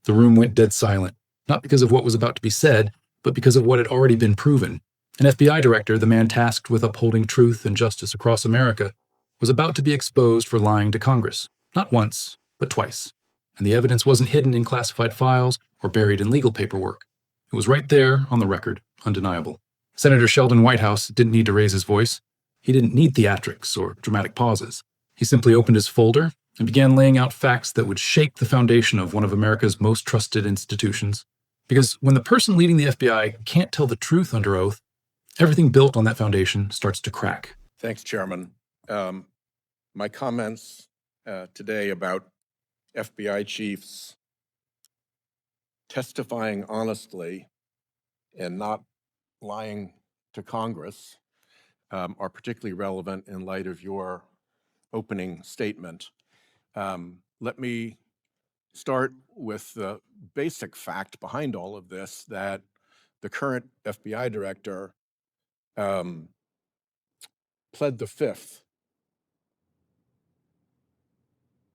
The room went dead silent, not because of what was about to be said, but because of what had already been proven. An FBI director, the man tasked with upholding truth and justice across America, was about to be exposed for lying to Congress, not once, but twice. And the evidence wasn't hidden in classified files or buried in legal paperwork. It was right there on the record, undeniable. Senator Sheldon Whitehouse didn't need to raise his voice. He didn't need theatrics or dramatic pauses. He simply opened his folder and began laying out facts that would shake the foundation of one of America's most trusted institutions. Because when the person leading the FBI can't tell the truth under oath, everything built on that foundation starts to crack. Thanks, Chairman. My comments today about FBI chiefs testifying honestly and not lying to Congress are particularly relevant in light of your opening statement. Let me start with the basic fact behind all of this, that the current FBI director pled the fifth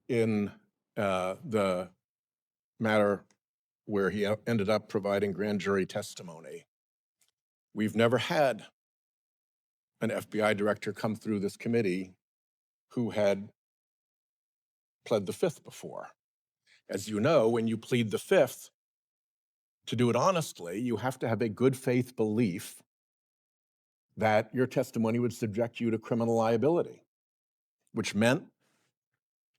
in the matter where he ended up providing grand jury testimony. We've never had an FBI director come through this committee who had pled the fifth before. As you know, when you plead the fifth, to do it honestly, you have to have a good faith belief that your testimony would subject you to criminal liability, which meant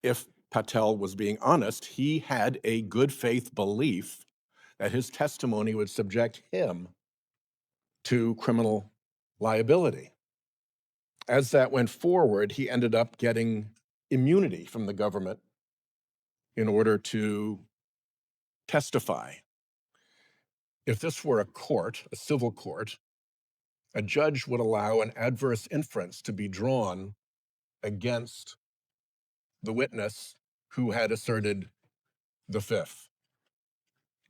if Patel was being honest, he had a good faith belief that his testimony would subject him to criminal liability. As that went forward, he ended up getting immunity from the government in order to testify. If this were a court, a civil court, a judge would allow an adverse inference to be drawn against the witness who had asserted the fifth.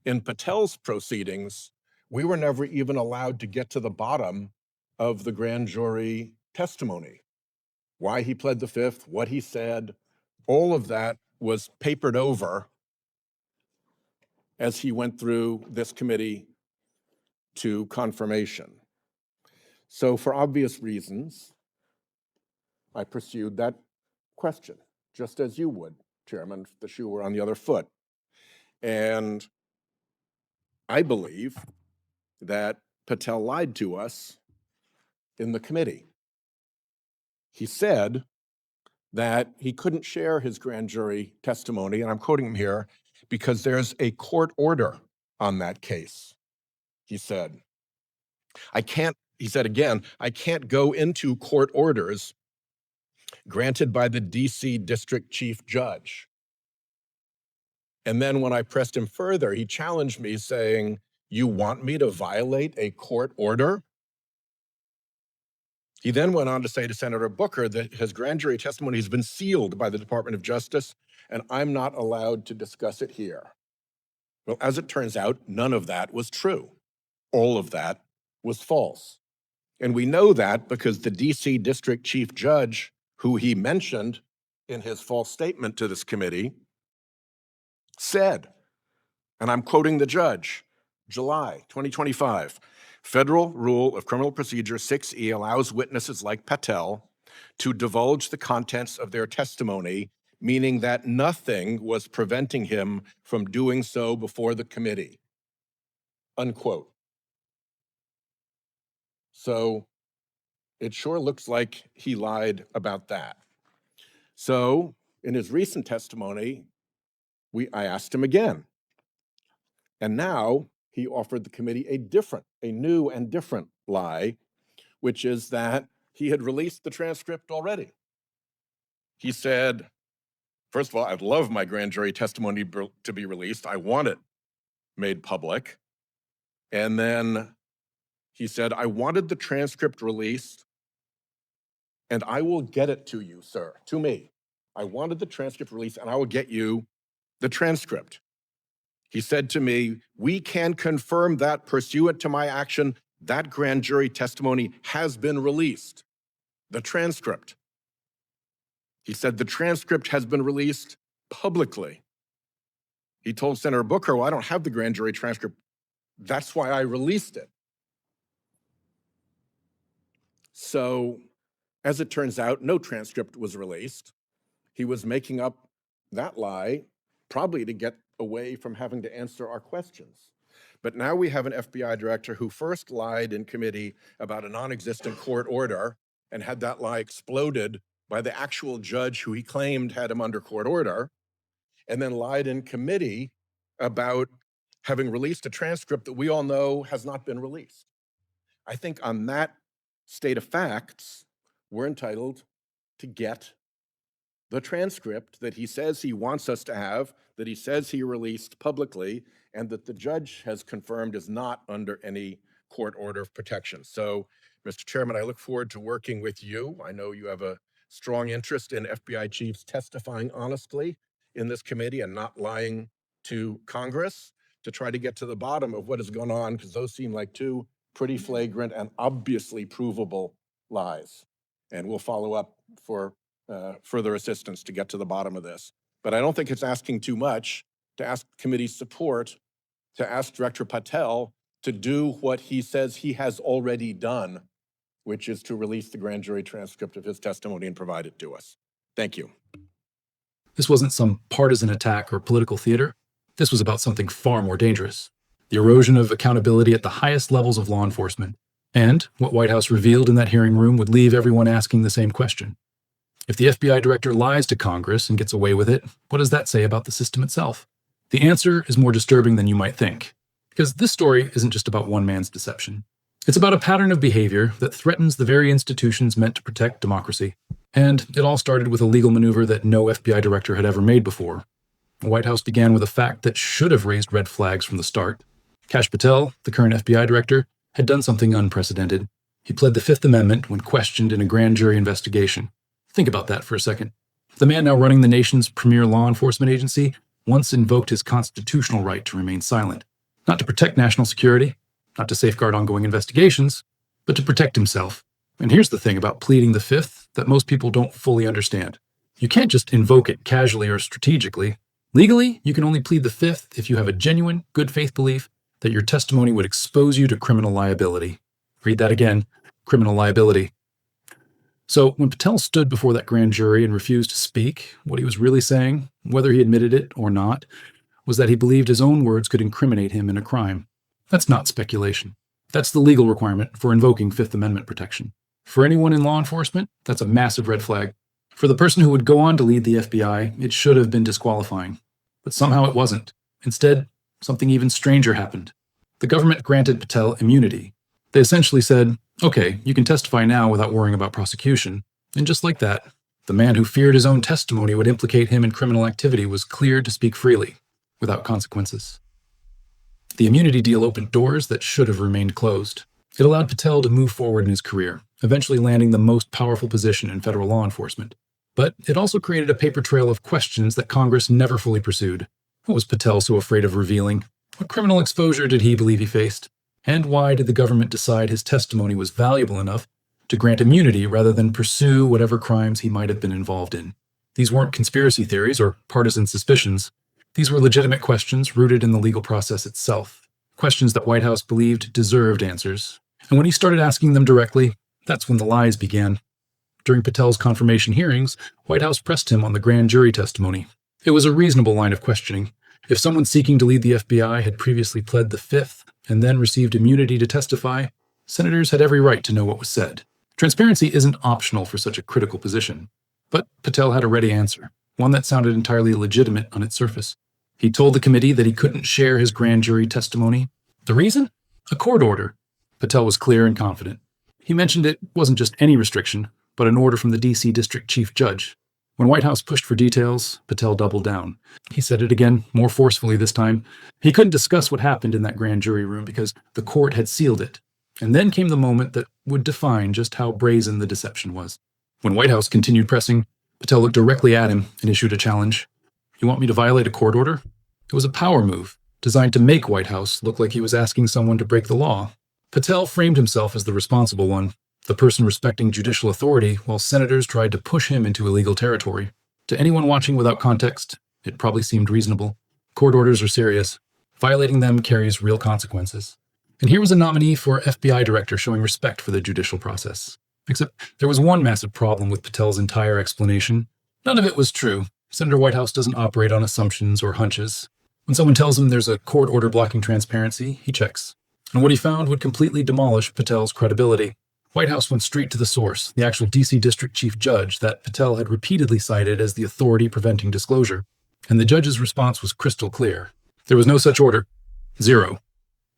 In Patel's proceedings, we were never even allowed to get to the bottom of the grand jury testimony. Why he pled the fifth, what he said, all of that was papered over as he went through this committee to confirmation. So for obvious reasons, I pursued that question, just as you would, Chairman, if the shoe were on the other foot. And I believe that Patel lied to us in the committee. He said that he couldn't share his grand jury testimony, and I'm quoting him here, because there's a court order on that case. He said, he said again, I can't go into court orders granted by the DC District Chief Judge. And then when I pressed him further, he challenged me saying, you want me to violate a court order? He then went on to say to Senator Booker that his grand jury testimony has been sealed by the Department of Justice, and I'm not allowed to discuss it here. Well, as it turns out, none of that was true. All of that was false. And we know that because the DC District Chief Judge, who he mentioned in his false statement to this committee, said, and I'm quoting the judge, July 2025, Federal Rule of Criminal Procedure 6E allows witnesses like Patel to divulge the contents of their testimony, meaning that nothing was preventing him from doing so before the committee, unquote. So it sure looks like he lied about that. So in his recent testimony, I asked him again. And now he offered the committee a new and different lie, which is that he had released the transcript already. He said, first of all, I'd love my grand jury testimony to be released. I want it made public. And then he said, I wanted the transcript released, and I will get it to you, sir, to me. I wanted the transcript released, and I will get you the transcript. He said to me, we can confirm that pursuant to my action, that grand jury testimony has been released. The transcript. He said the transcript has been released publicly. He told Senator Booker, well, I don't have the grand jury transcript. That's why I released it. So, as it turns out, no transcript was released. He was making up that lie, probably to get away from having to answer our questions. But now we have an FBI director who first lied in committee about a non-existent court order and had that lie exploded by the actual judge who he claimed had him under court order, and then lied in committee about having released a transcript that we all know has not been released. I think on that state of facts, we're entitled to get the transcript that he says he wants us to have, that he says he released publicly, and that the judge has confirmed is not under any court order of protection. So, Mr. Chairman, I look forward to working with you. I know you have a strong interest in FBI chiefs testifying honestly in this committee and not lying to Congress to try to get to the bottom of what has gone on, because those seem like two pretty flagrant and obviously provable lies. And we'll follow up for further assistance to get to the bottom of this. But I don't think it's asking too much to ask committee support, to ask Director Patel to do what he says he has already done, which is to release the grand jury transcript of his testimony and provide it to us. Thank you. This wasn't some partisan attack or political theater. This was about something far more dangerous: the erosion of accountability at the highest levels of law enforcement. And what Whitehouse revealed in that hearing room would leave everyone asking the same question. If the FBI director lies to Congress and gets away with it, what does that say about the system itself? The answer is more disturbing than you might think, because this story isn't just about one man's deception. It's about a pattern of behavior that threatens the very institutions meant to protect democracy. And it all started with a legal maneuver that no FBI director had ever made before. The White House began with a fact that should have raised red flags from the start. Kash Patel, the current FBI director, had done something unprecedented. He pled the Fifth Amendment when questioned in a grand jury investigation. Think about that for a second. The man now running the nation's premier law enforcement agency once invoked his constitutional right to remain silent, not to protect national security, not to safeguard ongoing investigations, but to protect himself. And here's the thing about pleading the Fifth that most people don't fully understand. You can't just invoke it casually or strategically. Legally, you can only plead the Fifth if you have a genuine, good faith belief that your testimony would expose you to criminal liability. Read that again: criminal liability. So when Patel stood before that grand jury and refused to speak, what he was really saying, whether he admitted it or not, was that he believed his own words could incriminate him in a crime. That's not speculation. That's the legal requirement for invoking Fifth Amendment protection. For anyone in law enforcement, that's a massive red flag. For the person who would go on to lead the FBI, it should have been disqualifying. But somehow it wasn't. Instead, something even stranger happened. The government granted Patel immunity. They essentially said, okay, you can testify now without worrying about prosecution. And just like that, the man who feared his own testimony would implicate him in criminal activity was cleared to speak freely, without consequences. The immunity deal opened doors that should have remained closed. It allowed Patel to move forward in his career, eventually landing the most powerful position in federal law enforcement. But it also created a paper trail of questions that Congress never fully pursued. What was Patel so afraid of revealing? What criminal exposure did he believe he faced? And why did the government decide his testimony was valuable enough to grant immunity rather than pursue whatever crimes he might have been involved in? These weren't conspiracy theories or partisan suspicions. These were legitimate questions rooted in the legal process itself, questions that Whitehouse believed deserved answers. And when he started asking them directly, that's when the lies began. During Patel's confirmation hearings, Whitehouse pressed him on the grand jury testimony. It was a reasonable line of questioning. If someone seeking to lead the FBI had previously pled the Fifth and then received immunity to testify, senators had every right to know what was said. Transparency isn't optional for such a critical position. But Patel had a ready answer, one that sounded entirely legitimate on its surface. He told the committee that he couldn't share his grand jury testimony. The reason? A court order. Patel was clear and confident. He mentioned it wasn't just any restriction, but an order from the D.C. District Chief Judge. When Whitehouse pushed for details, Patel doubled down. He said it again, more forcefully this time. He couldn't discuss what happened in that grand jury room because the court had sealed it. And then came the moment that would define just how brazen the deception was. When Whitehouse continued pressing, Patel looked directly at him and issued a challenge. You want me to violate a court order? It was a power move, designed to make Whitehouse look like he was asking someone to break the law. Patel framed himself as the responsible one, the person respecting judicial authority, while senators tried to push him into illegal territory. To anyone watching without context, it probably seemed reasonable. Court orders are serious. Violating them carries real consequences. And here was a nominee for FBI director showing respect for the judicial process. Except there was one massive problem with Patel's entire explanation. None of it was true. Senator Whitehouse doesn't operate on assumptions or hunches. When someone tells him there's a court order blocking transparency, he checks. And what he found would completely demolish Patel's credibility. Whitehouse went straight to the source, the actual D.C. District Chief Judge that Patel had repeatedly cited as the authority preventing disclosure. And the judge's response was crystal clear. There was no such order. Zero.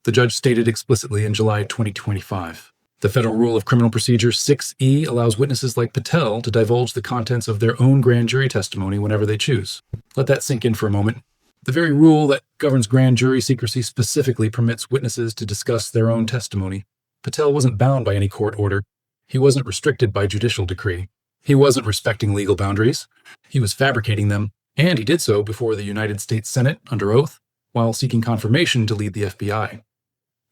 The judge stated explicitly in July 2025. The Federal Rule of Criminal Procedure 6E allows witnesses like Patel to divulge the contents of their own grand jury testimony whenever they choose. Let that sink in for a moment. The very rule that governs grand jury secrecy specifically permits witnesses to discuss their own testimony. Patel wasn't bound by any court order. He wasn't restricted by judicial decree. He wasn't respecting legal boundaries. He was fabricating them, and he did so before the United States Senate under oath, while seeking confirmation to lead the FBI.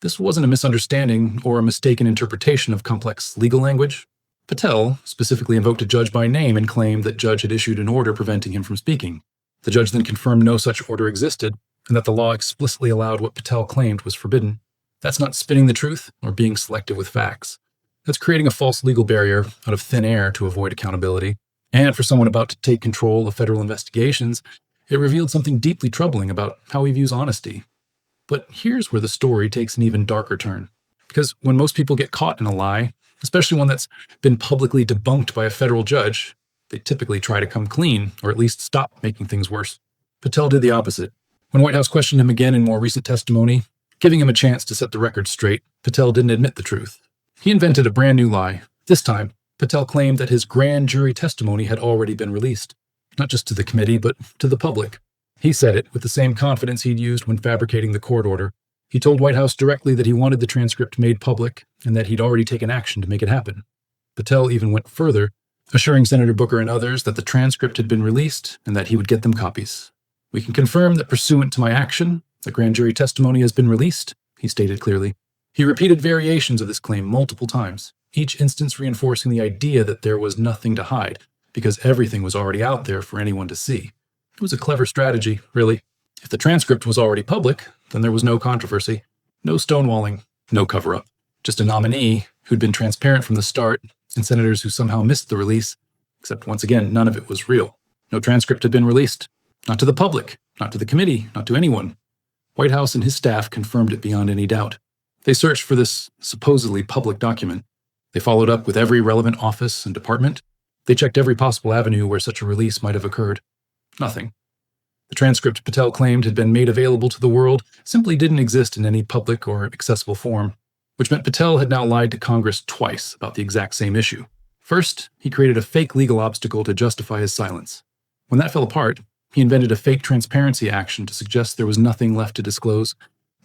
This wasn't a misunderstanding or a mistaken interpretation of complex legal language. Patel specifically invoked a judge by name and claimed that judge had issued an order preventing him from speaking. The judge then confirmed no such order existed and that the law explicitly allowed what Patel claimed was forbidden. That's not spinning the truth or being selective with facts. That's creating a false legal barrier out of thin air to avoid accountability. And for someone about to take control of federal investigations, it revealed something deeply troubling about how he views honesty. But here's where the story takes an even darker turn. Because when most people get caught in a lie, especially one that's been publicly debunked by a federal judge, they typically try to come clean, or at least stop making things worse. Patel did the opposite. When Whitehouse questioned him again in more recent testimony, giving him a chance to set the record straight, Patel didn't admit the truth. He invented a brand new lie. This time, Patel claimed that his grand jury testimony had already been released, not just to the committee, but to the public. He said it with the same confidence he'd used when fabricating the court order. He told Whitehouse directly that he wanted the transcript made public and that he'd already taken action to make it happen. Patel even went further, assuring Senator Booker and others that the transcript had been released and that he would get them copies. "We can confirm that pursuant to my action, the grand jury testimony has been released," he stated clearly. He repeated variations of this claim multiple times, each instance reinforcing the idea that there was nothing to hide, because everything was already out there for anyone to see. It was a clever strategy, really. If the transcript was already public, then there was no controversy, no stonewalling, no cover-up. Just a nominee who'd been transparent from the start, and senators who somehow missed the release, except once again, none of it was real. No transcript had been released. Not to the public, not to the committee, not to anyone. Whitehouse and his staff confirmed it beyond any doubt. They searched for this supposedly public document. They followed up with every relevant office and department. They checked every possible avenue where such a release might have occurred. Nothing. The transcript Patel claimed had been made available to the world simply didn't exist in any public or accessible form, which meant Patel had now lied to Congress twice about the exact same issue. First, he created a fake legal obstacle to justify his silence. When that fell apart, he invented a fake transparency action to suggest there was nothing left to disclose.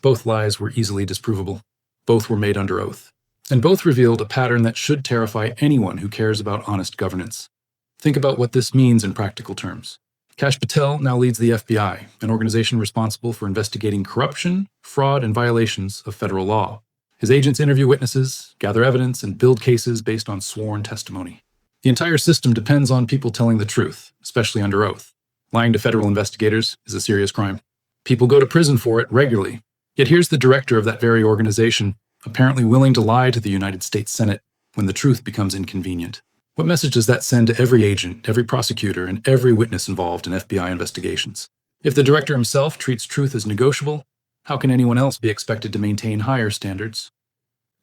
Both lies were easily disprovable. Both were made under oath. And both revealed a pattern that should terrify anyone who cares about honest governance. Think about what this means in practical terms. Kash Patel now leads the FBI, an organization responsible for investigating corruption, fraud, and violations of federal law. His agents interview witnesses, gather evidence, and build cases based on sworn testimony. The entire system depends on people telling the truth, especially under oath. Lying to federal investigators is a serious crime. People go to prison for it regularly. Yet here's the director of that very organization, apparently willing to lie to the United States Senate when the truth becomes inconvenient. What message does that send to every agent, every prosecutor, and every witness involved in FBI investigations? If the director himself treats truth as negotiable, how can anyone else be expected to maintain higher standards?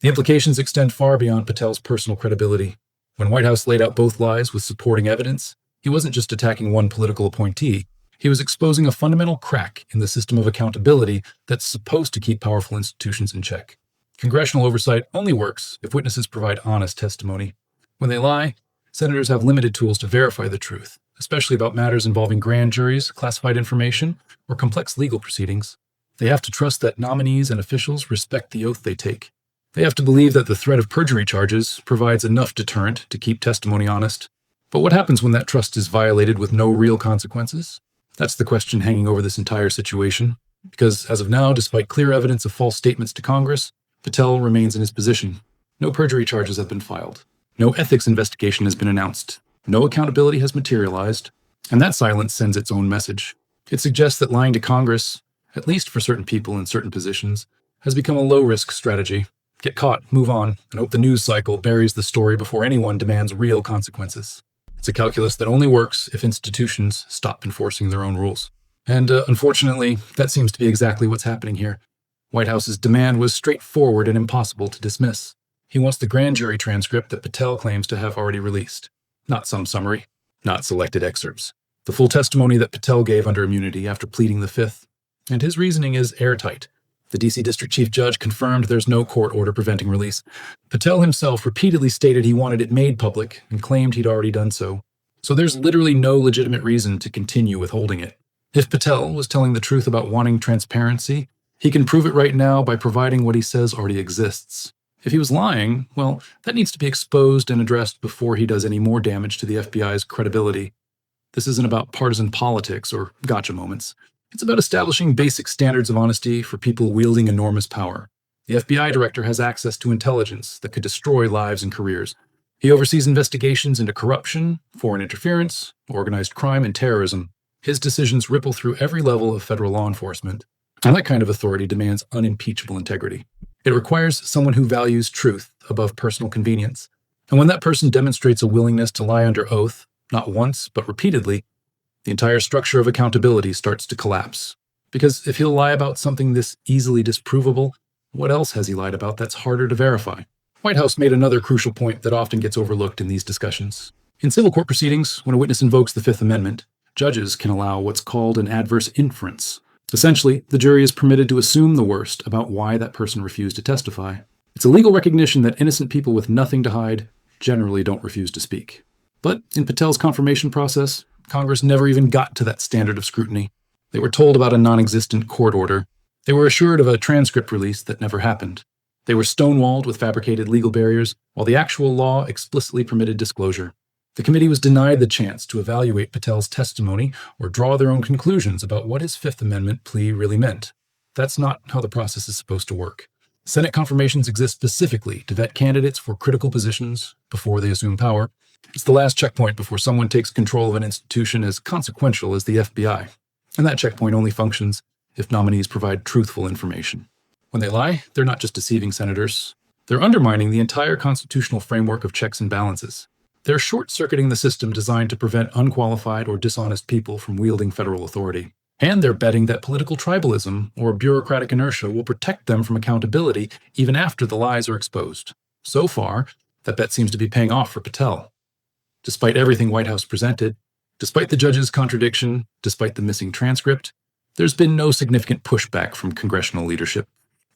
The implications extend far beyond Patel's personal credibility. When Whitehouse laid out both lies with supporting evidence, he wasn't just attacking one political appointee. He was exposing a fundamental crack in the system of accountability that's supposed to keep powerful institutions in check. Congressional oversight only works if witnesses provide honest testimony. When they lie, senators have limited tools to verify the truth, especially about matters involving grand juries, classified information, or complex legal proceedings. They have to trust that nominees and officials respect the oath they take. They have to believe that the threat of perjury charges provides enough deterrent to keep testimony honest. But what happens when that trust is violated with no real consequences? That's the question hanging over this entire situation. Because as of now, despite clear evidence of false statements to Congress, Patel remains in his position. No perjury charges have been filed. No ethics investigation has been announced. No accountability has materialized. And that silence sends its own message. It suggests that lying to Congress, at least for certain people in certain positions, has become a low-risk strategy. Get caught, move on, and hope the news cycle buries the story before anyone demands real consequences. It's a calculus that only works if institutions stop enforcing their own rules. And unfortunately, that seems to be exactly what's happening here. Whitehouse's demand was straightforward and impossible to dismiss. He wants the grand jury transcript that Patel claims to have already released. Not some summary, not selected excerpts. The full testimony that Patel gave under immunity after pleading the Fifth. And his reasoning is airtight. The D.C. District Chief Judge confirmed there's no court order preventing release. Patel himself repeatedly stated he wanted it made public and claimed he'd already done so. So there's literally no legitimate reason to continue withholding it. If Patel was telling the truth about wanting transparency, he can prove it right now by providing what he says already exists. If he was lying, well, that needs to be exposed and addressed before he does any more damage to the FBI's credibility. This isn't about partisan politics or gotcha moments. It's about establishing basic standards of honesty for people wielding enormous power. The FBI director has access to intelligence that could destroy lives and careers. He oversees investigations into corruption, foreign interference, organized crime, and terrorism. His decisions ripple through every level of federal law enforcement. And that kind of authority demands unimpeachable integrity. It requires someone who values truth above personal convenience. And when that person demonstrates a willingness to lie under oath, not once, but repeatedly, the entire structure of accountability starts to collapse. Because if he'll lie about something this easily disprovable, what else has he lied about that's harder to verify? Whitehouse made another crucial point that often gets overlooked in these discussions. In civil court proceedings, when a witness invokes the Fifth Amendment, judges can allow what's called an adverse inference. Essentially, the jury is permitted to assume the worst about why that person refused to testify. It's a legal recognition that innocent people with nothing to hide generally don't refuse to speak. But in Patel's confirmation process, Congress never even got to that standard of scrutiny. They were told about a non-existent court order. They were assured of a transcript release that never happened. They were stonewalled with fabricated legal barriers, while the actual law explicitly permitted disclosure. The committee was denied the chance to evaluate Patel's testimony or draw their own conclusions about what his Fifth Amendment plea really meant. That's not how the process is supposed to work. Senate confirmations exist specifically to vet candidates for critical positions before they assume power. It's the last checkpoint before someone takes control of an institution as consequential as the FBI. And that checkpoint only functions if nominees provide truthful information. When they lie, they're not just deceiving senators. They're undermining the entire constitutional framework of checks and balances. They're short-circuiting the system designed to prevent unqualified or dishonest people from wielding federal authority. And they're betting that political tribalism or bureaucratic inertia will protect them from accountability even after the lies are exposed. So far, that bet seems to be paying off for Patel. Despite everything Whitehouse presented, despite the judge's contradiction, despite the missing transcript, there's been no significant pushback from congressional leadership.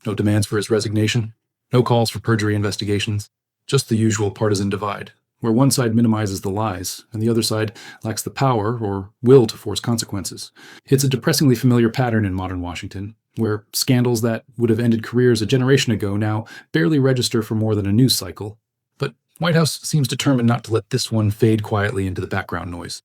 No demands for his resignation, no calls for perjury investigations, just the usual partisan divide, where one side minimizes the lies and the other side lacks the power or will to force consequences. It's a depressingly familiar pattern in modern Washington, where scandals that would have ended careers a generation ago now barely register for more than a news cycle. But Whitehouse seems determined not to let this one fade quietly into the background noise.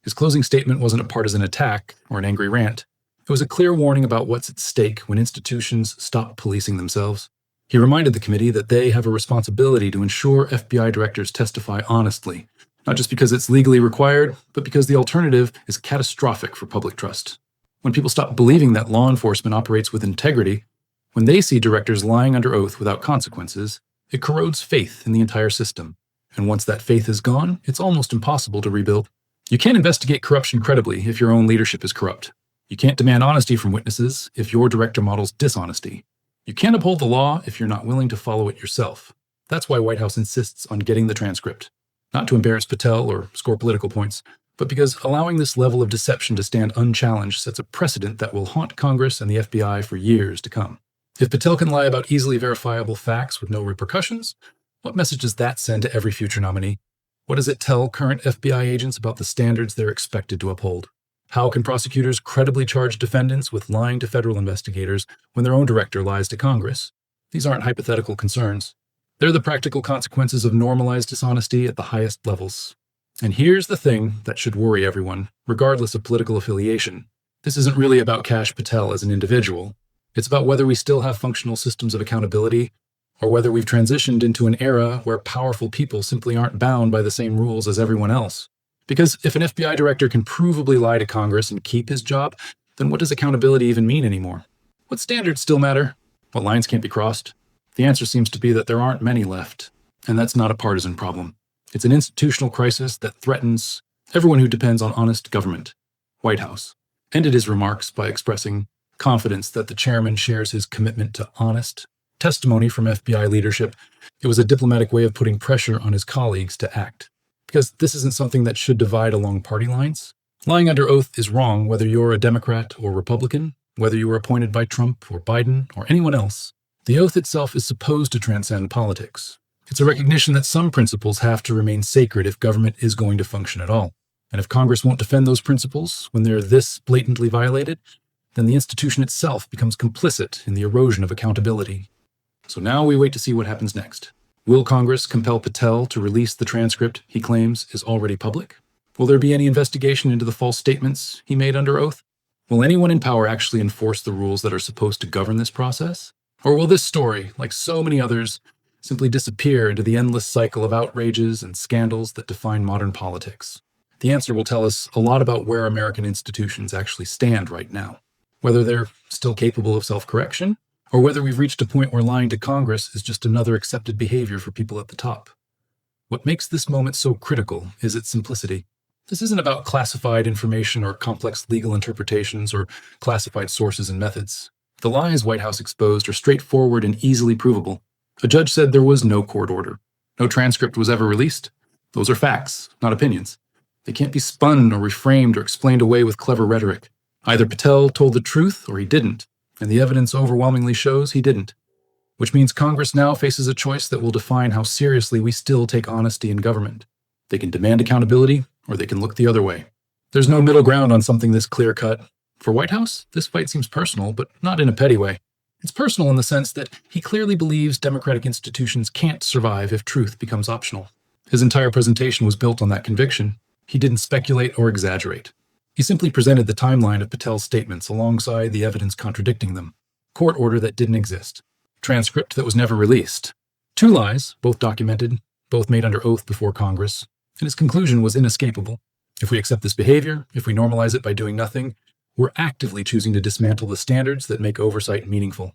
His closing statement wasn't a partisan attack or an angry rant. It was a clear warning about what's at stake when institutions stop policing themselves. He reminded the committee that they have a responsibility to ensure FBI directors testify honestly, not just because it's legally required, but because the alternative is catastrophic for public trust. When people stop believing that law enforcement operates with integrity, when they see directors lying under oath without consequences, it corrodes faith in the entire system. And once that faith is gone, it's almost impossible to rebuild. You can't investigate corruption credibly if your own leadership is corrupt. You can't demand honesty from witnesses if your director models dishonesty. You can't uphold the law if you're not willing to follow it yourself. That's why Whitehouse insists on getting the transcript. Not to embarrass Patel or score political points, but because allowing this level of deception to stand unchallenged sets a precedent that will haunt Congress and the FBI for years to come. If Patel can lie about easily verifiable facts with no repercussions, what message does that send to every future nominee? What does it tell current FBI agents about the standards they're expected to uphold? How can prosecutors credibly charge defendants with lying to federal investigators when their own director lies to Congress? These aren't hypothetical concerns. They're the practical consequences of normalized dishonesty at the highest levels. And here's the thing that should worry everyone, regardless of political affiliation. This isn't really about Kash Patel as an individual. It's about whether we still have functional systems of accountability, or whether we've transitioned into an era where powerful people simply aren't bound by the same rules as everyone else. Because if an FBI director can provably lie to Congress and keep his job, then what does accountability even mean anymore? What standards still matter? What lines can't be crossed? The answer seems to be that there aren't many left. And that's not a partisan problem. It's an institutional crisis that threatens everyone who depends on honest government. Whitehouse ended his remarks by expressing confidence that the chairman shares his commitment to honest testimony from FBI leadership. It was a diplomatic way of putting pressure on his colleagues to act. Because this isn't something that should divide along party lines. Lying under oath is wrong whether you're a Democrat or Republican, whether you were appointed by Trump or Biden or anyone else. The oath itself is supposed to transcend politics. It's a recognition that some principles have to remain sacred if government is going to function at all. And if Congress won't defend those principles when they're this blatantly violated, then the institution itself becomes complicit in the erosion of accountability. So now we wait to see what happens next. Will Congress compel Patel to release the transcript he claims is already public? Will there be any investigation into the false statements he made under oath? Will anyone in power actually enforce the rules that are supposed to govern this process? Or will this story, like so many others, simply disappear into the endless cycle of outrages and scandals that define modern politics? The answer will tell us a lot about where American institutions actually stand right now, whether they're still capable of self-correction, or whether we've reached a point where lying to Congress is just another accepted behavior for people at the top. What makes this moment so critical is its simplicity. This isn't about classified information or complex legal interpretations or classified sources and methods. The lies Whitehouse exposed are straightforward and easily provable. A judge said there was no court order. No transcript was ever released. Those are facts, not opinions. They can't be spun or reframed or explained away with clever rhetoric. Either Patel told the truth or he didn't. And the evidence overwhelmingly shows he didn't. Which means Congress now faces a choice that will define how seriously we still take honesty in government. They can demand accountability, or they can look the other way. There's no middle ground on something this clear-cut. For Whitehouse, this fight seems personal, but not in a petty way. It's personal in the sense that he clearly believes democratic institutions can't survive if truth becomes optional. His entire presentation was built on that conviction. He didn't speculate or exaggerate. He simply presented the timeline of Patel's statements alongside the evidence contradicting them. Court order that didn't exist. Transcript that was never released. Two lies, both documented, both made under oath before Congress, and his conclusion was inescapable. If we accept this behavior, if we normalize it by doing nothing, we're actively choosing to dismantle the standards that make oversight meaningful.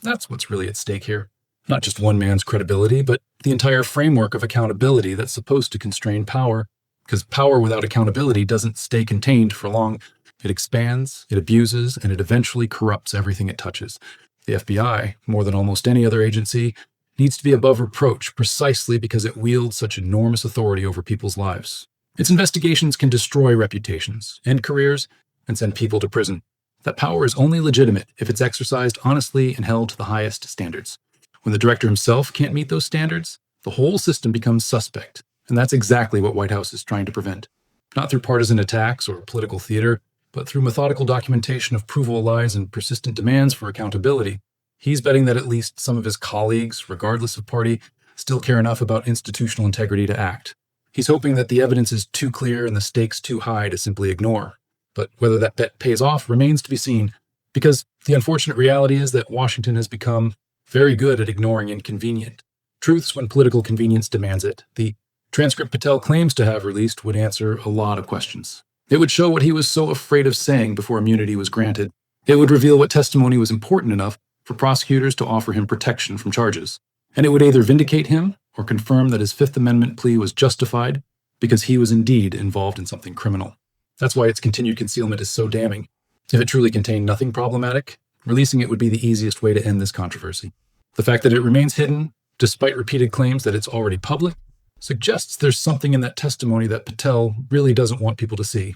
That's what's really at stake here. Not just one man's credibility, but the entire framework of accountability that's supposed to constrain power. Because power without accountability doesn't stay contained for long. It expands, it abuses, and it eventually corrupts everything it touches. The FBI, more than almost any other agency, needs to be above reproach precisely because it wields such enormous authority over people's lives. Its investigations can destroy reputations, end careers, and send people to prison. That power is only legitimate if it's exercised honestly and held to the highest standards. When the director himself can't meet those standards, the whole system becomes suspect. And that's exactly what Whitehouse is trying to prevent. Not through partisan attacks or political theater, but through methodical documentation of provable lies and persistent demands for accountability. He's betting that at least some of his colleagues, regardless of party, still care enough about institutional integrity to act. He's hoping that the evidence is too clear and the stakes too high to simply ignore. But whether that bet pays off remains to be seen, because the unfortunate reality is that Washington has become very good at ignoring inconvenient truths when political convenience demands it. The transcript Patel claims to have released would answer a lot of questions. It would show what he was so afraid of saying before immunity was granted. It would reveal what testimony was important enough for prosecutors to offer him protection from charges. And it would either vindicate him or confirm that his Fifth Amendment plea was justified because he was indeed involved in something criminal. That's why its continued concealment is so damning. If it truly contained nothing problematic, releasing it would be the easiest way to end this controversy. The fact that it remains hidden, despite repeated claims that it's already public, suggests there's something in that testimony that Patel really doesn't want people to see.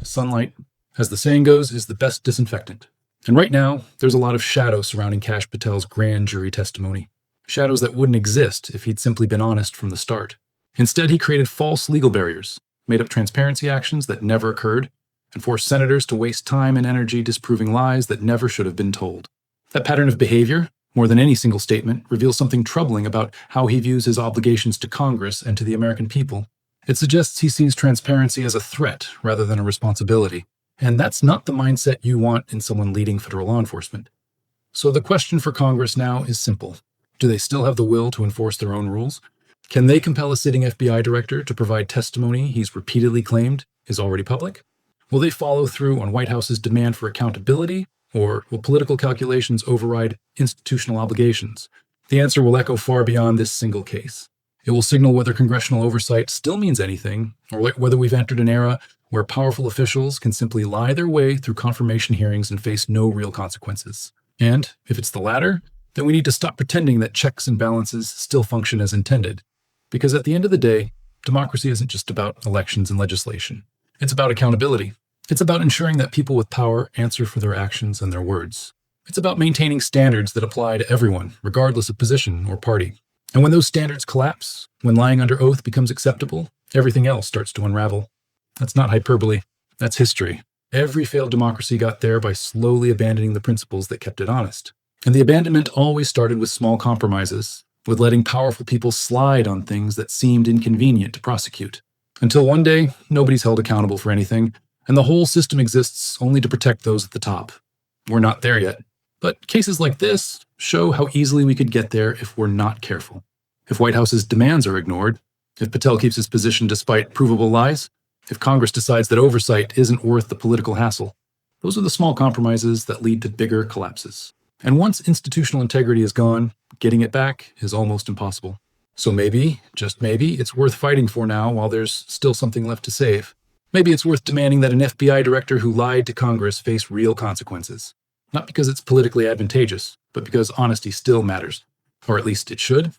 Sunlight, as the saying goes, is the best disinfectant. And right now, there's a lot of shadow surrounding Kash Patel's grand jury testimony. Shadows that wouldn't exist if he'd simply been honest from the start. Instead, he created false legal barriers, made up transparency actions that never occurred, and forced senators to waste time and energy disproving lies that never should have been told. That pattern of behavior, more than any single statement, reveals something troubling about how he views his obligations to Congress and to the American people. It suggests he sees transparency as a threat rather than a responsibility. And that's not the mindset you want in someone leading federal law enforcement. So the question for Congress now is simple. Do they still have the will to enforce their own rules? Can they compel a sitting FBI director to provide testimony he's repeatedly claimed is already public? Will they follow through on Whitehouse's demand for accountability, or will political calculations override institutional obligations? The answer will echo far beyond this single case. It will signal whether congressional oversight still means anything, or whether we've entered an era where powerful officials can simply lie their way through confirmation hearings and face no real consequences. And if it's the latter, then we need to stop pretending that checks and balances still function as intended. Because at the end of the day, democracy isn't just about elections and legislation. It's about accountability. It's about ensuring that people with power answer for their actions and their words. It's about maintaining standards that apply to everyone, regardless of position or party. And when those standards collapse, when lying under oath becomes acceptable, everything else starts to unravel. That's not hyperbole. That's history. Every failed democracy got there by slowly abandoning the principles that kept it honest. And the abandonment always started with small compromises, with letting powerful people slide on things that seemed inconvenient to prosecute. Until one day, nobody's held accountable for anything, and the whole system exists only to protect those at the top. We're not there yet. But cases like this show how easily we could get there if we're not careful. If Whitehouse's demands are ignored, if Patel keeps his position despite provable lies, if Congress decides that oversight isn't worth the political hassle, those are the small compromises that lead to bigger collapses. And once institutional integrity is gone, getting it back is almost impossible. So maybe, just maybe, it's worth fighting for now while there's still something left to save. Maybe it's worth demanding that an FBI director who lied to Congress face real consequences. Not because it's politically advantageous, but because honesty still matters. Or at least it should.